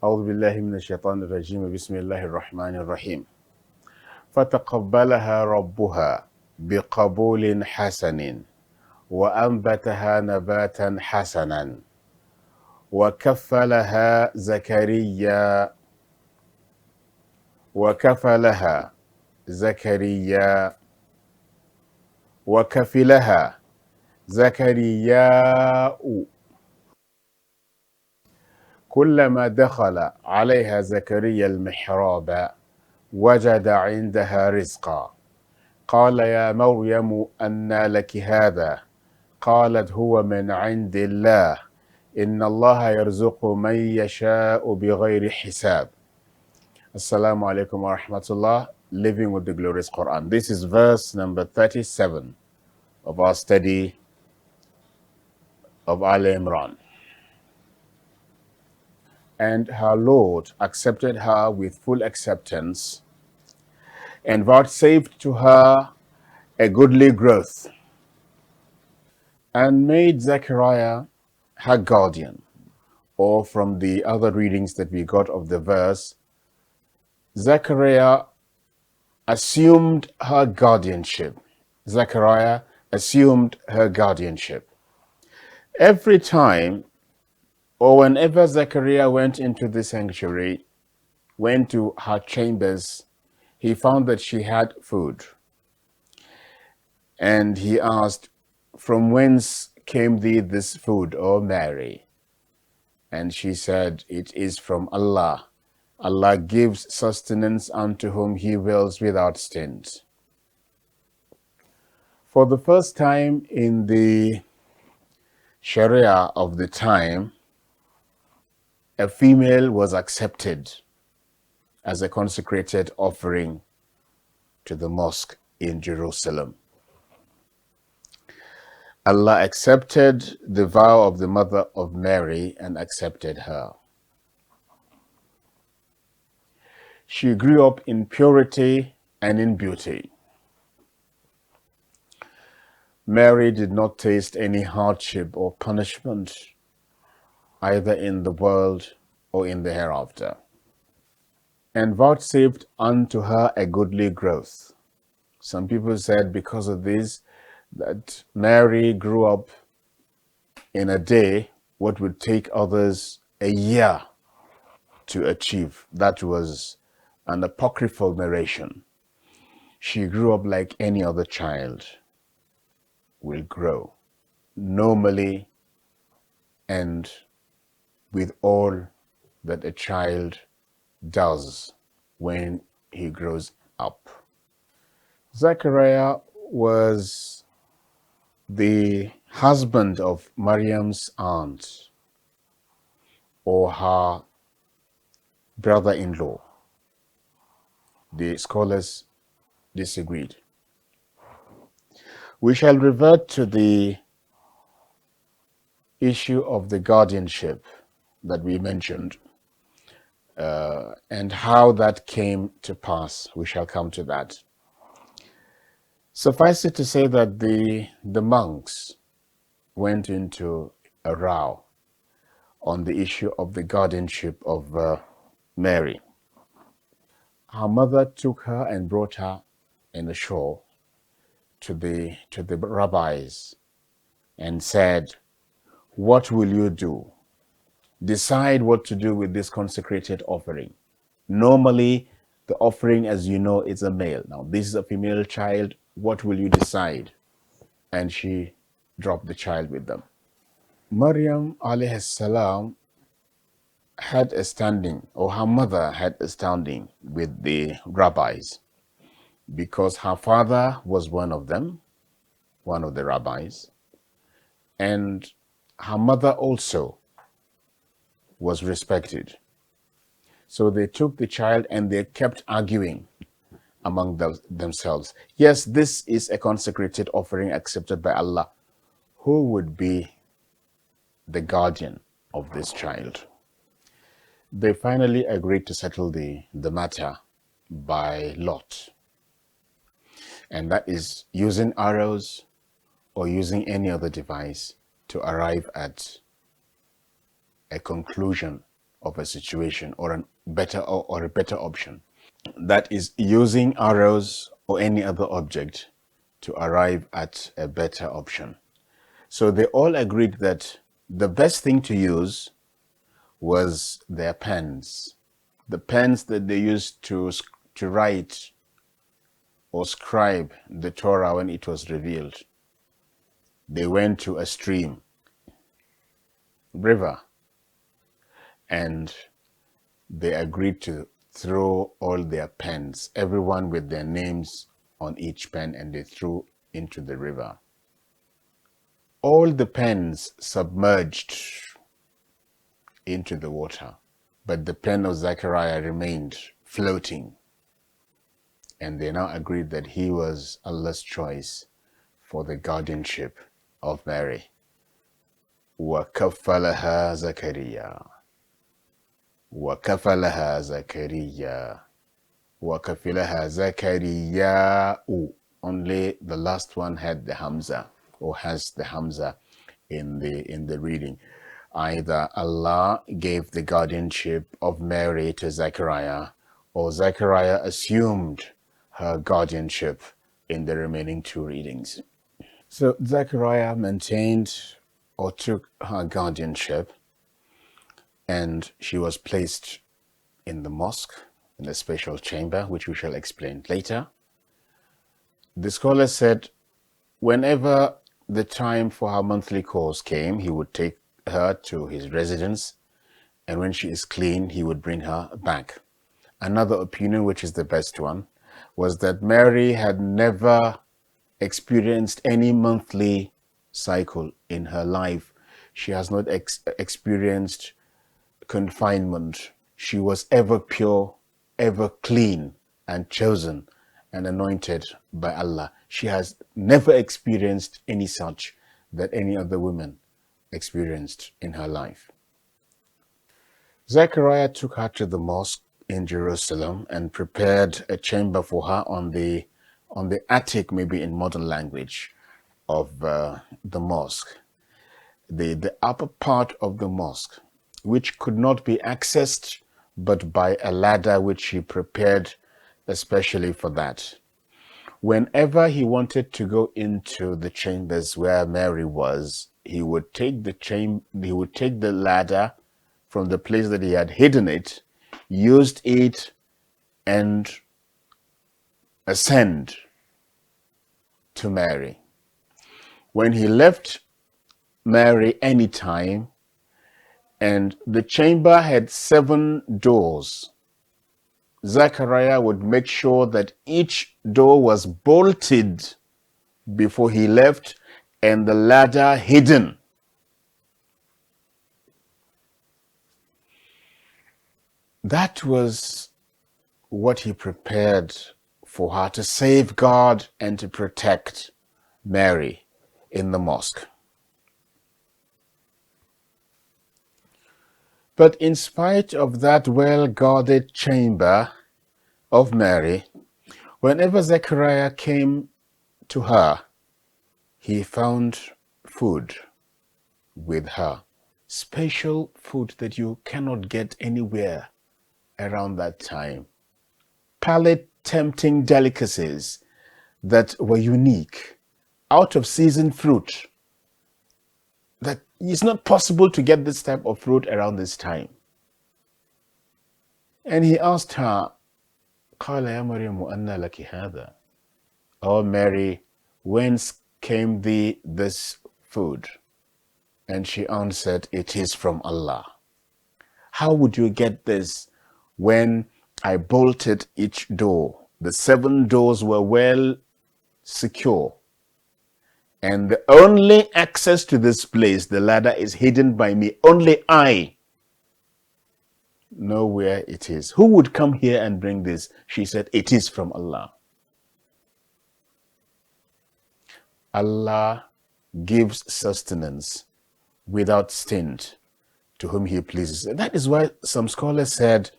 أعوذ بالله من الشيطان الرجيم بسم الله الرحمن الرحيم فتقبلها ربها بقبول حسن وأنبتها نباتا حسنا وكفلها زكريا وكفلها زكريا وكفلها زكرياء كلما دخل عليها زكريا المحراب وجد عندها رزقا قال يا مريم أنى لك هذا قالت هو من عند الله إن الله يرزق من يشاء بغير حساب. Assalamu alaikum wa rahmatullah. Living with the glorious Quran. This is verse number 37 of our study of AL-Imran. And her Lord accepted her with full acceptance and vouchsafed to her a goodly growth and made Zechariah her guardian. Or from the other readings that we got of the verse, Zechariah assumed her guardianship. Zechariah assumed her guardianship. Every time or whenever Zechariah went into the sanctuary, went to her chambers, he found that she had food. And he asked, from whence came thee this food, O Mary? And she said, it is from Allah. Allah gives sustenance unto whom He wills without stint. For the first time in the Sharia of the time, a female was accepted as a consecrated offering to the mosque in Jerusalem. Allah accepted the vow of the mother of Mary and accepted her. She grew up in purity and in beauty. Mary did not taste any hardship or punishment, either in the world or in the hereafter, and vouchsafed unto her a goodly growth. Some people said because of this, that Mary grew up in a day what would take others a year to achieve. That was an apocryphal narration. She grew up like any other child will grow, normally and with all that a child does when he grows up. Zechariah was the husband of Maryam's aunt, or her brother-in-law. The scholars disagreed. We shall revert to the issue of the guardianship that we mentioned and how that came to pass. We shall come to that. Suffice it to say that the monks went into a row on the issue of the guardianship of Mary. Her mother took her and brought her in a show to the rabbis and said, what will you do? Decide what to do with this consecrated offering. Normally, the offering, as you know, is a male. Now, this is a female child. What will you decide? And she dropped the child with them. Maryam alayhi salam had a standing, or her mother had a standing with the rabbis, because her father was one of them, one of the rabbis, and her mother also was respected. So they took the child and they kept arguing among themselves. Yes, this is a consecrated offering accepted by Allah. Who would be the guardian of this child? They finally agreed to settle the matter by lot. And that is using arrows or using any other device to arrive at a conclusion of a situation or a better option. That is using arrows or any other object to arrive at a better option. So they all agreed that the best thing to use was their pens, the pens that they used to write or scribe the Torah when it was revealed. They went to a stream, river, and they agreed to throw all their pens, everyone with their names on each pen, and they threw into the river. All the pens submerged into the water, but the pen of Zechariah remained floating. And they now agreed that he was Allah's choice for the guardianship of Mary. وَكَفَّلَهَا زَكَرِيَّا وَكَفَّلَهَا زَكَرِيَّا وَكَفِلَهَا زَكَرِيَّا. Only the last one had the Hamza, or has the Hamza in the reading. Either Allah gave the guardianship of Mary to Zechariah, or Zechariah assumed her guardianship in the remaining two readings. So Zechariah maintained or took her guardianship, and she was placed in the mosque, in a special chamber, which we shall explain later. The scholar said whenever the time for her monthly course came, he would take her to his residence, and when she is clean, he would bring her back. Another opinion, which is the best one, was that Mary had never experienced any monthly cycle in her life. She has not experienced confinement. She was ever pure, ever clean, and chosen and anointed by Allah. She has never experienced any such that any other woman experienced in her life. Zechariah took her to the mosque in Jerusalem and prepared a chamber for her on the attic, maybe in modern language, of the mosque, the upper part of the mosque, which could not be accessed but by a ladder which he prepared especially for that. Whenever he wanted to go into the chambers where Mary was, he would take the ladder from the place that he had hidden it, used it, and ascend to Mary. When he left Mary anytime, and the chamber had 7 doors, Zechariah would make sure that each door was bolted before he left and the ladder hidden. That was what he prepared for her, to safeguard and to protect Mary in the mosque. But in spite of that well-guarded chamber of Mary, whenever Zechariah came to her, he found food with her. Special food that you cannot get anywhere around that time. Palate-tempting delicacies that were unique, out-of-season fruit. That it's not possible to get this type of fruit around this time. And he asked her, قال يا مريم أنى لك هذا? Oh Mary, whence came thee this food? And she answered, it is from Allah. How would you get this when I bolted each door? The 7 doors were well secure. And the only access to this place, the ladder, is hidden by me. Only I know where it is. Who would come here and bring this? She said, it is from Allah. Allah gives sustenance without stint to whom he pleases. That is why some scholars said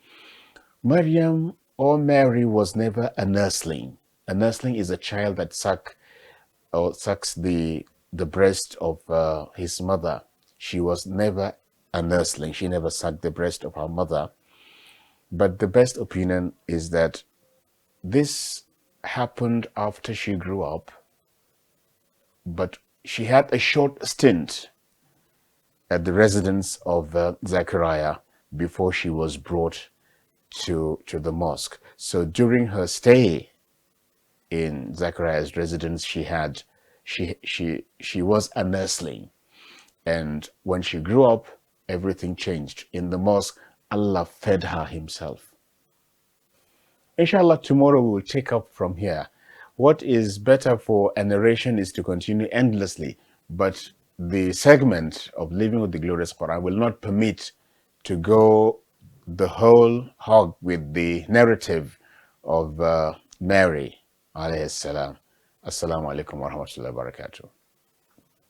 Maryam or Mary was never a nursling. A nursling is a child that sucks the breast of his mother. She was never a nursling. She never sucked the breast of her mother. But the best opinion is that this happened after she grew up, but she had a short stint at the residence of Zechariah before she was brought to the mosque. So during her stay in Zechariah's residence, she was a nursling. And when she grew up, everything changed. In the mosque, Allah fed her himself. Inshallah, tomorrow we will take up from here. What is better for a narration is to continue endlessly, but the segment of Living with the Glorious Quran will not permit to go the whole hog with the narrative of Mary, alayhi salam. Assalamu alaikum wa rahmatullahi wa barakatuh.